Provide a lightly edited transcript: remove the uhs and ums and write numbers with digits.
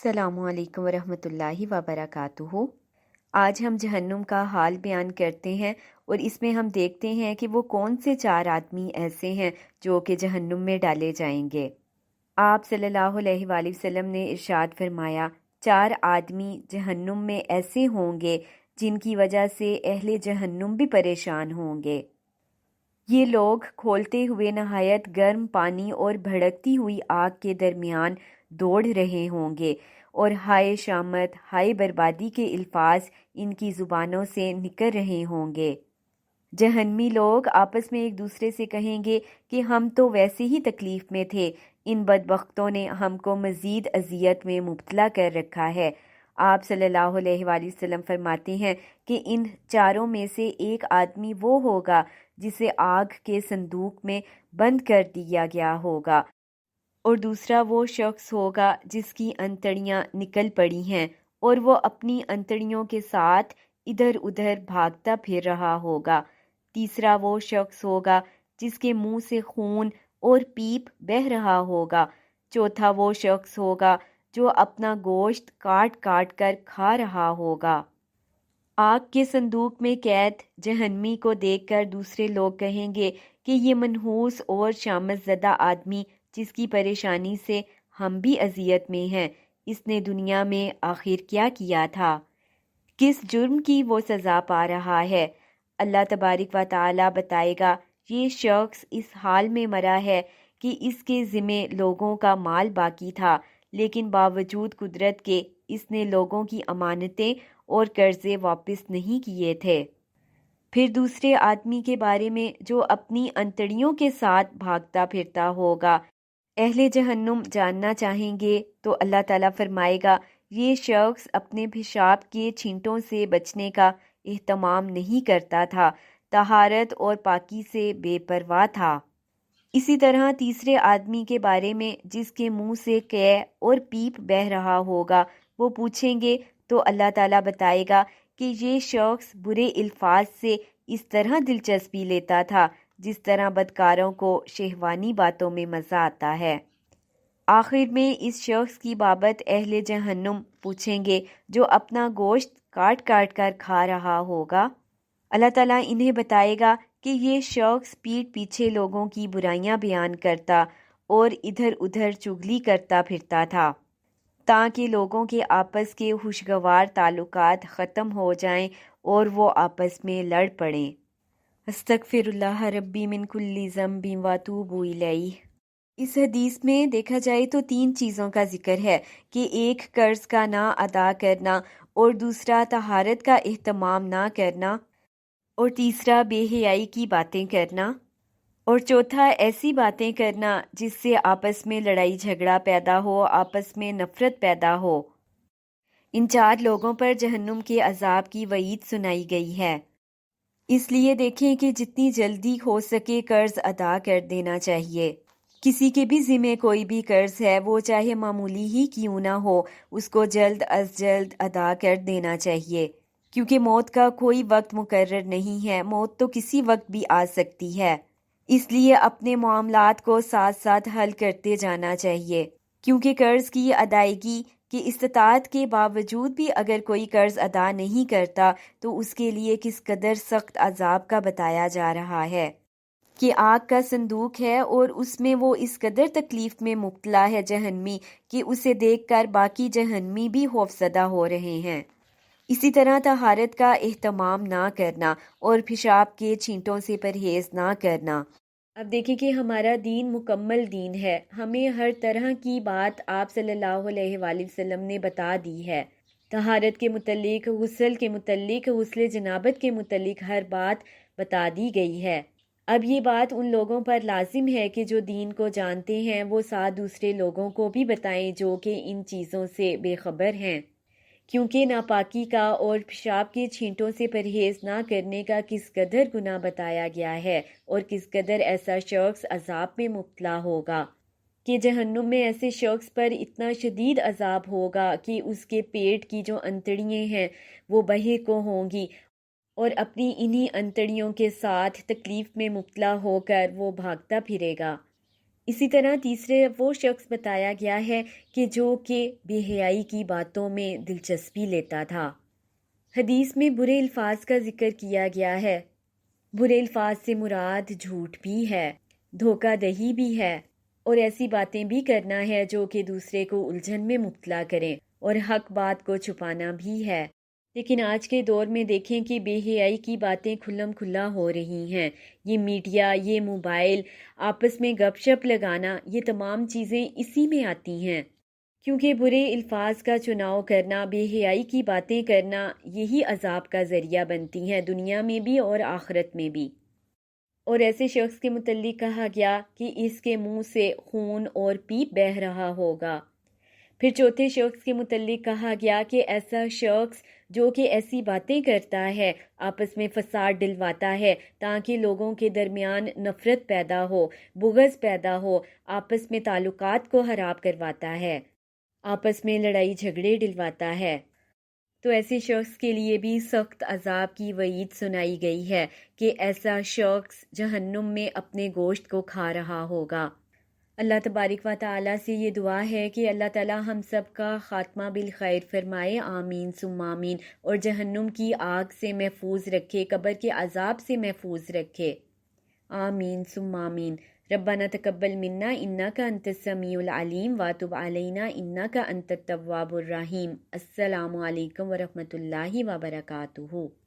السلام علیکم ورحمۃ اللہ وبرکاتہ۔ آج ہم جہنم کا حال بیان کرتے ہیں اور اس میں ہم دیکھتے ہیں کہ وہ کون سے 4 آدمی ایسے ہیں جو کہ جہنم میں ڈالے جائیں گے۔ آپ صلی اللہ علیہ وآلہ وسلم نے ارشاد فرمایا، 4 آدمی جہنم میں ایسے ہوں گے جن کی وجہ سے اہل جہنم بھی پریشان ہوں گے۔ یہ لوگ کھولتے ہوئے نہایت گرم پانی اور بھڑکتی ہوئی آگ کے درمیان دوڑ رہے ہوں گے، اور ہائے شامت، ہائے بربادی کے الفاظ ان کی زبانوں سے نکل رہے ہوں گے۔ جہنمی لوگ آپس میں ایک دوسرے سے کہیں گے کہ ہم تو ویسے ہی تکلیف میں تھے، ان بدبختوں نے ہم کو مزید اذیت میں مبتلا کر رکھا ہے۔ آپ صلی اللہ علیہ وآلہ وسلم فرماتے ہیں کہ ان 4 میں سے ایک آدمی وہ ہوگا جسے آگ کے صندوق میں بند کر دیا گیا ہوگا، اور دوسرا وہ شخص ہوگا جس کی انتڑیاں نکل پڑی ہیں اور وہ اپنی انتڑیوں کے ساتھ ادھر ادھر بھاگتا پھر رہا ہوگا۔ تیسرا وہ شخص ہوگا جس کے منہ سے خون اور پیپ بہہ رہا ہوگا۔ چوتھا وہ شخص ہوگا جو اپنا گوشت کاٹ کاٹ کر کھا رہا ہوگا۔ آگ کے صندوق میں قید جہنمی کو دیکھ کر دوسرے لوگ کہیں گے کہ یہ منحوس اور شامت زدہ آدمی جس کی پریشانی سے ہم بھی اذیت میں ہیں، اس نے دنیا میں آخر کیا کیا تھا؟ کس جرم کی وہ سزا پا رہا ہے؟ اللہ تبارک و تعالی بتائے گا، یہ شخص اس حال میں مرا ہے کہ اس کے ذمے لوگوں کا مال باقی تھا، لیکن باوجود قدرت کے اس نے لوگوں کی امانتیں اور قرضے واپس نہیں کیے تھے۔ پھر دوسرے آدمی کے بارے میں جو اپنی انتڑیوں کے ساتھ بھاگتا پھرتا ہوگا، اہل جہنم جاننا چاہیں گے تو اللہ تعالیٰ فرمائے گا، یہ شخص اپنے پیشاب کے چھینٹوں سے بچنے کا اہتمام نہیں کرتا تھا، طہارت اور پاکی سے بے پرواہ تھا۔ اسی طرح تیسرے آدمی کے بارے میں جس کے منہ سے قے اور پیپ بہہ رہا ہوگا، وہ پوچھیں گے تو اللہ تعالیٰ بتائے گا کہ یہ شخص برے الفاظ سے اس طرح دلچسپی لیتا تھا جس طرح بدکاروں کو شہوانی باتوں میں مزہ آتا ہے۔ آخر میں اس شخص کی بابت اہل جہنم پوچھیں گے جو اپنا گوشت کاٹ کاٹ کر کھا رہا ہوگا۔ اللہ تعالیٰ انہیں بتائے گا کہ یہ شخص پیٹھ پیچھے لوگوں کی برائیاں بیان کرتا اور ادھر ادھر چغلی کرتا پھرتا تھا تاکہ لوگوں کے آپس کے خوشگوار تعلقات ختم ہو جائیں اور وہ آپس میں لڑ پڑیں۔ استغفر اللہ ربی من کل ذنب واتوب الیہ۔ اس حدیث میں دیکھا جائے تو 3 چیزوں کا ذکر ہے کہ ایک قرض کا نہ ادا کرنا، اور دوسرا طہارت کا اہتمام نہ کرنا، اور تیسرا بے حیائی کی باتیں کرنا، اور چوتھا ایسی باتیں کرنا جس سے آپس میں لڑائی جھگڑا پیدا ہو، آپس میں نفرت پیدا ہو۔ ان 4 لوگوں پر جہنم کے عذاب کی وعید سنائی گئی ہے۔ اس لیے دیکھیں کہ جتنی جلدی ہو سکے قرض ادا کر دینا چاہیے۔ کسی کے بھی ذمہ کوئی بھی قرض ہے، وہ چاہے معمولی ہی کیوں نہ ہو، اس کو جلد از جلد ادا کر دینا چاہیے، کیونکہ موت کا کوئی وقت مقرر نہیں ہے، موت تو کسی وقت بھی آ سکتی ہے۔ اس لیے اپنے معاملات کو ساتھ ساتھ حل کرتے جانا چاہیے، کیونکہ قرض کی ادائیگی کی استطاعت کے باوجود بھی اگر کوئی قرض ادا نہیں کرتا تو اس کے لیے کس قدر سخت عذاب کا بتایا جا رہا ہے کہ آگ کا صندوق ہے اور اس میں وہ اس قدر تکلیف میں مبتلا ہے جہنمی کہ اسے دیکھ کر باقی جہنمی بھی خوفزدہ ہو رہے ہیں۔ اسی طرح طہارت کا اہتمام نہ کرنا اور پیشاب کے چھینٹوں سے پرہیز نہ کرنا۔ اب دیکھیں کہ ہمارا دین مکمل دین ہے، ہمیں ہر طرح کی بات آپ صلی اللہ علیہ وآلہ وسلم نے بتا دی ہے۔ طہارت کے متعلق، غسل کے متعلق، غسل جنابت کے متعلق ہر بات بتا دی گئی ہے۔ اب یہ بات ان لوگوں پر لازم ہے کہ جو دین کو جانتے ہیں وہ ساتھ دوسرے لوگوں کو بھی بتائیں جو کہ ان چیزوں سے بے خبر ہیں، کیونکہ ناپاکی کا اور پیشاب کے چھینٹوں سے پرہیز نہ کرنے کا کس قدر گناہ بتایا گیا ہے اور کس قدر ایسا شخص عذاب میں مبتلا ہوگا کہ جہنم میں ایسے شخص پر اتنا شدید عذاب ہوگا کہ اس کے پیٹ کی جو انتڑیاں ہیں وہ بہے کو ہوں گی، اور اپنی انہی انتڑیوں کے ساتھ تکلیف میں مبتلا ہو کر وہ بھاگتا پھرے گا۔ اسی طرح تیسرے وہ شخص بتایا گیا ہے کہ جو کہ بے حیائی کی باتوں میں دلچسپی لیتا تھا۔ حدیث میں برے الفاظ کا ذکر کیا گیا ہے۔ برے الفاظ سے مراد جھوٹ بھی ہے، دھوکہ دہی بھی ہے، اور ایسی باتیں بھی کرنا ہے جو کہ دوسرے کو الجھن میں مبتلا کریں، اور حق بات کو چھپانا بھی ہے۔ لیکن آج کے دور میں دیکھیں کہ بے حیائی کی باتیں کھلم کھلا ہو رہی ہیں۔ یہ میڈیا، یہ موبائل، آپس میں گپ شپ لگانا، یہ تمام چیزیں اسی میں آتی ہیں، کیونکہ برے الفاظ کا چناؤ کرنا، بے حیائی کی باتیں کرنا، یہی عذاب کا ذریعہ بنتی ہیں، دنیا میں بھی اور آخرت میں بھی۔ اور ایسے شخص کے متعلق کہا گیا کہ اس کے منہ سے خون اور پیپ بہہ رہا ہوگا۔ پھر چوتھے شخص کے متعلق کہا گیا کہ ایسا شخص جو کہ ایسی باتیں کرتا ہے، آپس میں فساد ڈلواتا ہے تاکہ لوگوں کے درمیان نفرت پیدا ہو، بغض پیدا ہو، آپس میں تعلقات کو خراب کرواتا ہے، آپس میں لڑائی جھگڑے ڈلواتا ہے، تو ایسے شخص کے لیے بھی سخت عذاب کی وعید سنائی گئی ہے کہ ایسا شخص جہنم میں اپنے گوشت کو کھا رہا ہوگا۔ اللہ تبارک و تعالیٰ سے یہ دعا ہے کہ اللہ تعالیٰ ہم سب کا خاتمہ بالخیر فرمائے، آمین ثم آمین، اور جہنم کی آگ سے محفوظ رکھے، قبر کے عذاب سے محفوظ رکھے، آمین ثم آمین۔ ربنا تقبل منا انک انت السمیع العلیم وتب علینا انک انت التواب الرحیم۔ السلام علیکم ورحمۃ اللہ وبرکاتہ۔